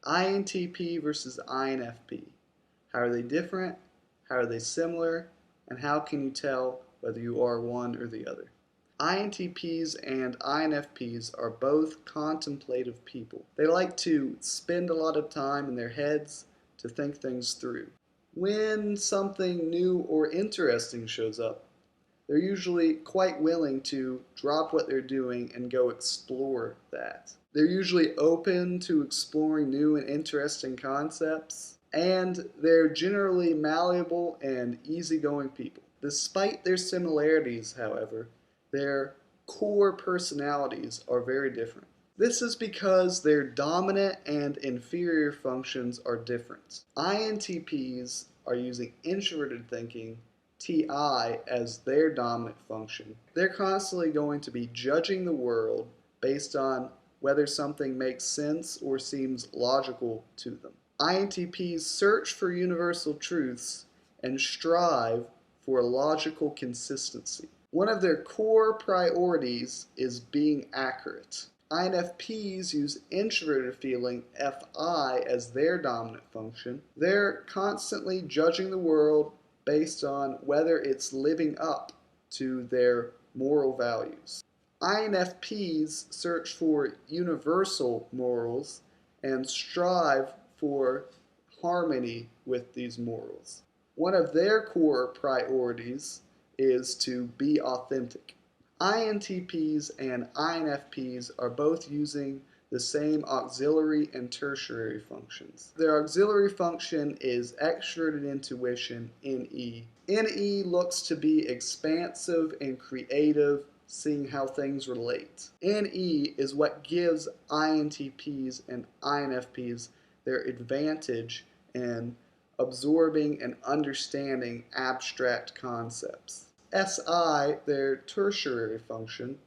INTP versus INFP. How are they different? How are they similar? And how can you tell whether you are one or the other? INTPs and INFPs are both contemplative people. They like to spend a lot of time in their heads to think things through. When something new or interesting shows up, they're usually quite willing to drop what they're doing and go explore that. They're usually open to exploring new and interesting concepts, and they're generally malleable and easygoing people. Despite their similarities, however, their core personalities are very different. This is because their dominant and inferior functions are different. INTPs are using introverted thinking, TI, as their dominant function. They're constantly going to be judging the world based on whether something makes sense or seems logical to them. INTPs search for universal truths and strive for logical consistency. One of their core priorities is being accurate. INFPs use introverted feeling, FI, as their dominant function. They're constantly judging the world based on whether it's living up to their moral values. INFPs search for universal morals and strive for harmony with these morals. One of their core priorities is to be authentic. INTPs and INFPs are both using the same auxiliary and tertiary functions. Their auxiliary function is extroverted intuition, NE. NE looks to be expansive and creative, seeing how things relate. NE is what gives INTPs and INFPs their advantage in absorbing and understanding abstract concepts. SI, their tertiary function,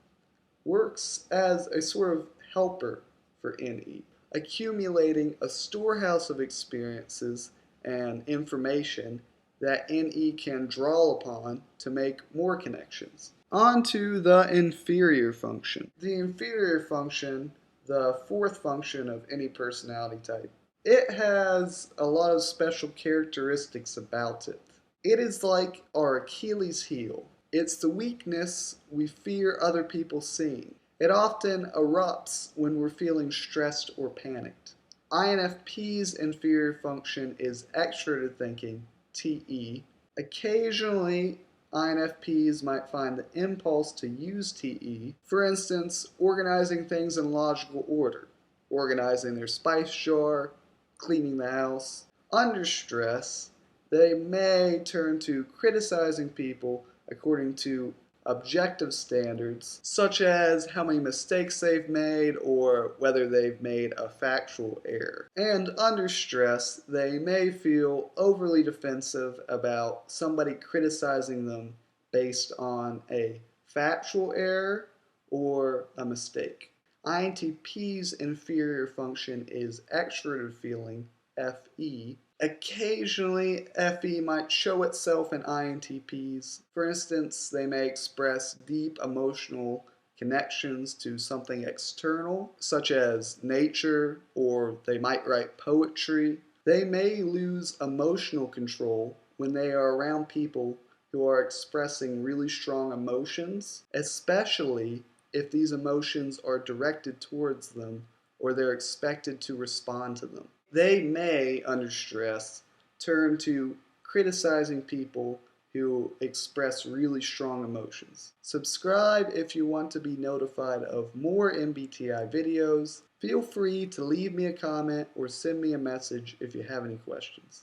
works as a sort of helper for NE, accumulating a storehouse of experiences and information that NE can draw upon to make more connections. On to the inferior function. The inferior function, the fourth function of any personality type, it has a lot of special characteristics about it. It is like our Achilles heel. It's the weakness we fear other people seeing. It often erupts when we're feeling stressed or panicked. INFP's inferior function is extroverted thinking, TE. Occasionally, INFPs might find the impulse to use TE, for instance, organizing things in logical order, organizing their spice jar, cleaning the house. Under stress, they may turn to criticizing people according to objective standards, such as how many mistakes they've made or whether they've made a factual error. And under stress, they may feel overly defensive about somebody criticizing them based on a factual error or a mistake. INTP's inferior function is extroverted feeling, FE. Occasionally, FE might show itself in INTPs. For instance, they may express deep emotional connections to something external, such as nature, or they might write poetry. They may lose emotional control when they are around people who are expressing really strong emotions, especially if these emotions are directed towards them or they're expected to respond to them. They may, under stress, turn to criticizing people who express really strong emotions. Subscribe if you want to be notified of more MBTI videos. Feel free to leave me a comment or send me a message if you have any questions.